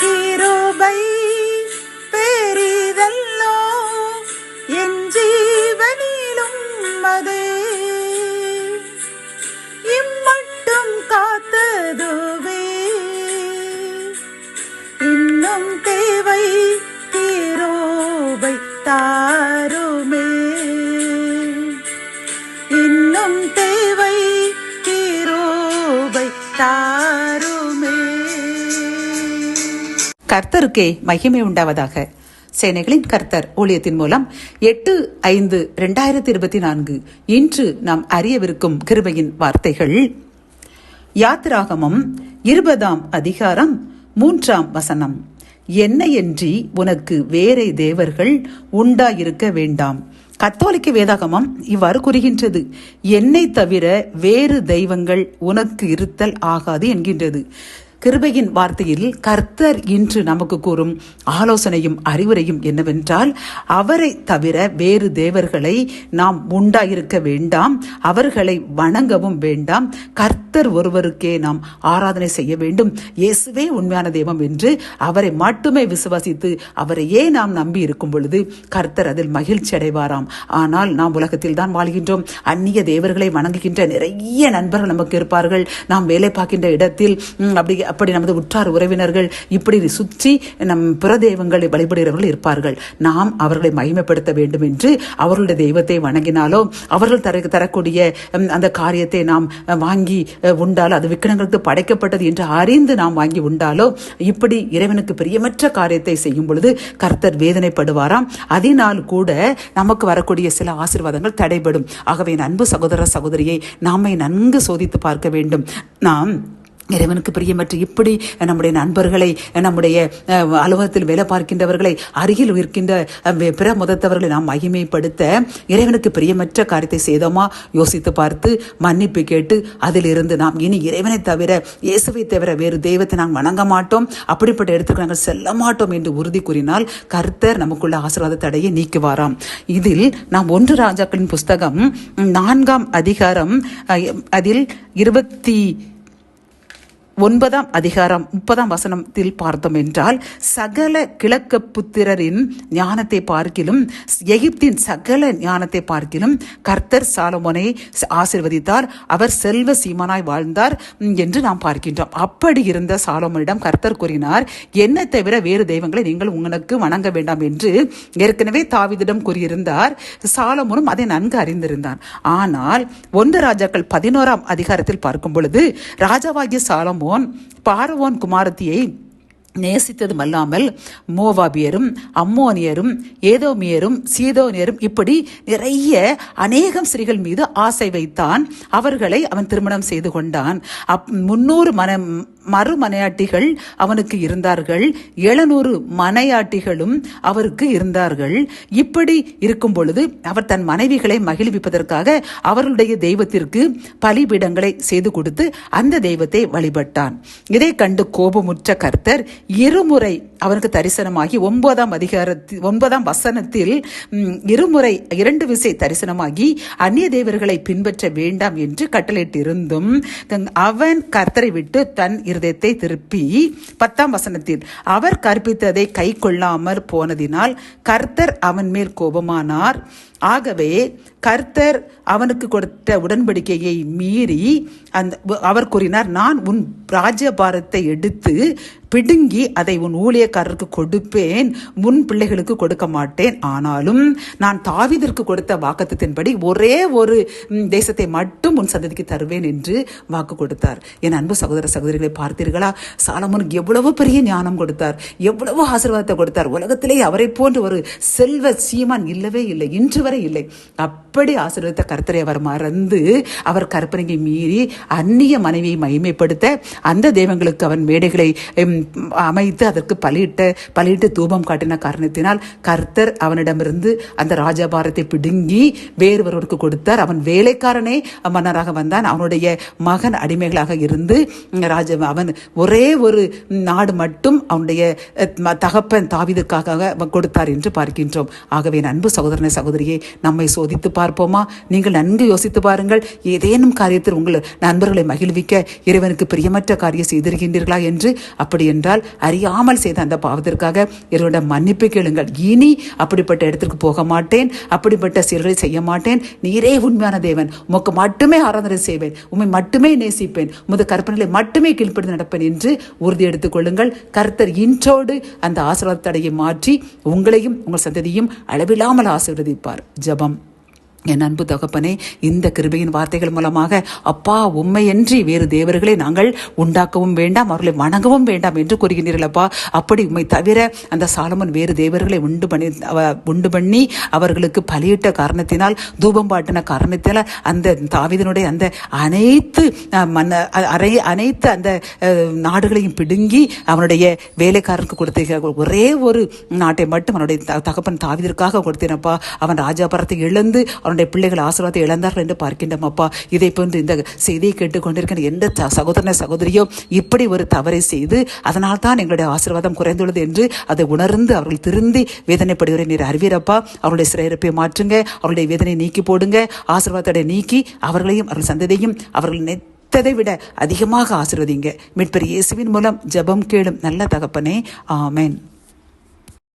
கிருபை பெரிதல்லோ என் ஜீவனிலும் அதே இம்மட்டும் காத்ததுவே இன்னும் தேவை கிருபை தாருமே இன்னும் தேவை கிருபை தாருமே. கர்த்தருக்கே மகிமை உண்டாவதாக. சேனைகளின் கர்த்தர் ஊழியத்தின் மூலம் 8/5/2024 இன்று நாம் அறியவிருக்கும் கிருபையின் வார்த்தைகள். யாத்திராகமம் 20ஆம் அதிகாரம் 3ஆம் வசனம். என்னையன்றி உனக்கு வேறே தேவர்கள் உண்டாயிருக்க வேண்டாம். கத்தோலிக்க வேதாகமம் இவ்வாறு கூறுகின்றது. என்னை தவிர வேறு தெய்வங்கள் உனக்கு இருத்தல் ஆகாது என்கின்றது. கிருபையின் வார்த்தையில் கர்த்தர் இன்று நமக்கு கூறும் ஆலோசனையும் அறிவுரையும் என்னவென்றால், அவரை தவிர வேறு தேவர்களை நாம் உண்டாயிருக்க வேண்டாம், அவர்களை வணங்கவும் வேண்டாம், கர்த்தர் ஒருவருக்கே நாம் ஆராதனை செய்ய வேண்டும், இயேசுவே உண்மையான தெய்வம் என்று அவரை மட்டுமே விசுவாசித்து அவரையே நாம் நம்பி இருக்கும் பொழுது கர்த்தர் அதில் மகிழ்ச்சி அடைவாராம். ஆனால் நாம் உலகத்தில் தான் வாழ்கின்றோம். அந்நிய தேவர்களை வணங்குகின்ற நிறைய நண்பர்கள் நமக்கு இருப்பார்கள். நாம் வேலை பார்க்கின்ற இடத்தில் அப்படி நமது உற்றார் உறவினர்கள் இப்படி சுற்றி நம் புற தெய்வங்களை வழிபடுகிறவர்கள் இருப்பார்கள். நாம் அவர்களை மகிமைப்படுத்த வேண்டும் என்று அவர்களுடைய தெய்வத்தை வணங்கினாலோ, அவர்கள் தரக்கூடிய அந்த காரியத்தை நாம் வாங்கி உண்டாலோ, அது விக்கிரங்களுக்கு படைக்கப்பட்டது என்று அறிந்து நாம் வாங்கி உண்டாலோ, இப்படி இறைவனுக்கு பிரியமற்ற காரியத்தை செய்யும் பொழுது கர்த்தர் வேதனைப்படுவாராம். அதனால் கூட நமக்கு வரக்கூடிய சில ஆசீர்வாதங்கள் தடைபடும். ஆகவே அன்பு சகோதர சகோதரியை நாமை நன்கு சோதித்து பார்க்க வேண்டும். நாம் இறைவனுக்கு பிரியமற்ற இப்படி நம்முடைய நண்பர்களை, நம்முடைய அலுவலகத்தில் வேலை பார்க்கின்றவர்களை, அருகில் இருக்கின்ற பிற மதத்தவர்களை நாம் மகிமைப்படுத்த இறைவனுக்கு பிரியமற்ற காரியத்தை செய்தோமா யோசித்து பார்த்து மன்னிப்பு கேட்டு அதிலிருந்து நாம் இனி இறைவனை தவிர, இயேசுவை தவிர வேறு தெய்வத்தை நாம் வணங்க மாட்டோம், அப்படிப்பட்ட இடத்துக்கு நாங்கள் செல்ல மாட்டோம் என்று உறுதி கூறினால் கர்த்தர் நமக்குள்ள ஆசீர்வாத தடையை நீக்குவாராம். இதில் நாம் 1 ராஜாக்களின் புஸ்தகம் 4ஆம் அதிகாரம் அதில் 29ஆம் அதிகாரம் 30ஆம் வசனத்தில் பார்த்தோம் என்றால், சகல கிழக்கு புத்திரரின் ஞானத்தை பார்க்கிலும் எகிப்தின் சகல ஞானத்தை பார்க்கிலும் கர்த்தர் சாலமோனை ஆசீர்வதித்தார், அவர் செல்வ சீமானாய் வாழ்ந்தார் என்று நாம் பார்க்கின்றோம். அப்படி இருந்த சாலமோனிடம் கர்த்தர் கூறினார், என்னை தவிர வேறு தெய்வங்களை நீங்கள் உங்களுக்கு வணங்க வேண்டாம் என்று ஏற்கனவே தாவீதிடம் கூறியிருந்தார். சாலமோனும் அதை நன்கு அறிந்திருந்தான். ஆனால் 1 ராஜாக்கள் 11ஆம் அதிகாரத்தில் பார்க்கும் பொழுது, ராஜாவாகிய சாலமோன் பார்வோன் குமாரத்தியை நேசித்ததும் அல்லாமல் மோவாபியரும், அம்மோனியரும், ஏதோமியரும், சீதோனியரும் இப்படி நிறைய அநேகம் ஸ்திரீகள் மீது ஆசை வைத்தான். அவர்களை அவன் திருமணம் செய்து கொண்டான். 300 மறுமனையாட்டிகள் அவனுக்கு இருந்தார்கள். 700 மனையாட்டிகளும் அவருக்கு இருந்தார்கள். இப்படி இருக்கும் பொழுது அவர் தன் மனைவிகளை மகிழ்விப்பதற்காக அவர்களுடைய தெய்வத்திற்கு பலிபீடங்களை செய்து கொடுத்து அந்த தெய்வத்தை வழிபட்டான். இதை கண்டு கோபமுற்ற கர்த்தர் இருமுறை அவனுக்கு தரிசனமாகி 9ஆம் வசனத்தில் இருமுறை 2 விசை தரிசனமாகி அந்நிய தேவர்களை பின்பற்ற வேண்டாம் என்று கட்டளையிட்டிருந்தும் அவன் கர்த்தரை விட்டு தன் இருதயத்தை திருப்பி 10ஆம் வசனத்தில் அவர் கற்பித்ததை கை கொள்ளாமற் போனதினால் கர்த்தர் அவன் மேல் கோபமானார். ஆகவே கர்த்தர் அவனுக்கு கொடுத்த உடன்படிக்கையை மீறி அவர் கூறினார், நான் உன் ராஜ்யபாரத்தை எடுத்து பிடுங்கி அதை உன் ஊழியக்காரருக்கு கொடுப்பேன், உன் பிள்ளைகளுக்கு கொடுக்க மாட்டேன். ஆனாலும் நான் தாவீதிற்கு கொடுத்த வாக்குத்தத்தின்படி ஒரே ஒரு தேசத்தை மட்டும் உன் சந்ததிக்கு தருவேன் என்று வாக்கு கொடுத்தார். என் அன்பு சகோதர சகோதரிகளை பார்த்தீர்களா? சாலமோனுக்கு எவ்வளவு பெரிய ஞானம் கொடுத்தார், எவ்வளவு ஆசீர்வாதத்தை கொடுத்தார். உலகத்திலே அவரை போன்ற ஒரு செல்வ சீமான் இல்லவே இல்லை, இன்று வரை இல்லை. அப்படி ஆசீர்வாதத்தை கர்த்தரை அவர் மறந்து அவர் கற்பனையை மீறி அந்நிய மனைவியை மகிமைப்படுத்த அந்த தெய்வங்களுக்கு அவன் மேடைகளை அமைத்து அதற்கு பலியிட்டு தூபம் காட்டின காரணத்தினால் கர்த்தர் அவனிடமிருந்து அந்த ராஜபாரத்தை பிடுங்கி வேறொருவருக்கு கொடுத்தார். அவன் வேலைக்காரனே மன்னராக வந்தான். அவனுடைய மகன் அடிமைகளாக இருந்து அவன் ஒரே ஒரு நாடு மட்டும் அவனுடைய தகப்பன் தாவீதுக்காக கொடுத்தார் என்று பார்க்கின்றோம். ஆகவே அன்பு சகோதரனை சகோதரியே, நம்மை சோதித்து பார்ப்போமா? நீங்கள் நன்கு யோசித்து பாருங்கள். ஏதேனும் காரியத்தில் உங்கள் நண்பர்களை மகிழ்விக்க இறைவனுக்கு பிரியமற்ற காரியம் செய்திருக்கின்றீர்களா என்று. அப்படி என்றால் அறியாமல் செய்த அந்த பாவத்திற்காக இறைவனிடம் மன்னிப்பு கேளுங்கள். இனி அப்படிப்பட்ட இடத்திற்கு போக மாட்டேன், அப்படிப்பட்ட செயல்களை செய்ய மாட்டேன். நீரே உண்மையான தேவன், உமக்கு மட்டுமே ஆராதனை செய்வேன், உம்மை மட்டுமே நேசிப்பேன், உமது கற்பனைகளை மட்டுமே கீழ்ப்படிந்து நடப்பேன் என்று உறுதி எடுத்துக் கொள்ளுங்கள். கர்த்தர் இன்றோடு அந்த ஆசீர்வாத தடையை மாற்றி உங்களையும் உங்கள் சந்ததியும் அளவில்லாமல் ஆசீர்வதிப்பார். ஜெபம். என் அன்பு தகப்பனே, இந்த கிருபையின் வார்த்தைகள் மூலமாக அப்பா, உம்மையன்றி வேறு தேவர்களை நாங்கள் உண்டாக்கவும் வேண்டாம், அவர்களை வணங்கவும் வேண்டாம் என்று கூறுகின்றீர்களப்பா. அப்படி உம்மை தவிர அந்த சாலமோன் வேறு தேவர்களை உண்டு பண்ணி அவர்களுக்கு பலியிட்ட காரணத்தினால், தூபம் பாட்டின காரணத்தினால் அந்த தாவீதினுடைய அந்த அனைத்து அந்த நாடுகளையும் பிடுங்கி அவனுடைய வேலைக்காரருக்கு கொடுத்த ஒரே ஒரு நாட்டை மட்டும் அவனுடைய தகப்பன் தாவீதிற்காக கொடுத்தேனப்பா. அவன் ராஜாபரத்தை இழந்து அவனுடைய பிள்ளைகள் ஆசீர்வாதத்தை இழந்தார்கள் என்று பார்க்கின்றோம் அப்பா. இதை போன்று இந்த செய்தியை கேட்டுக்கொண்டிருக்கிற எந்த சகோதரன சகோதரியோ இப்படி ஒரு தவறை செய்து அதனால் தான் எங்களுடைய ஆசீர்வாதம் குறைந்துள்ளது என்று அதை உணர்ந்து அவர்கள் திருந்தி வேதனைப்படுவதை நீர் அறிவீரப்பா. அவருடைய சிறையிருப்பை மாற்றுங்க, அவருடைய வேதனை நீக்கி போடுங்க, ஆசீர்வாதத்தை நீக்கி அவர்களையும் அவர்கள் சந்ததியும் அவர்கள் நினைத்ததை விட அதிகமாக ஆசீர்வதிங்க. மீட்பர் இயேசுவின் மூலம் ஜெபம் கேளும் நல்ல தகப்பனே, ஆமென்.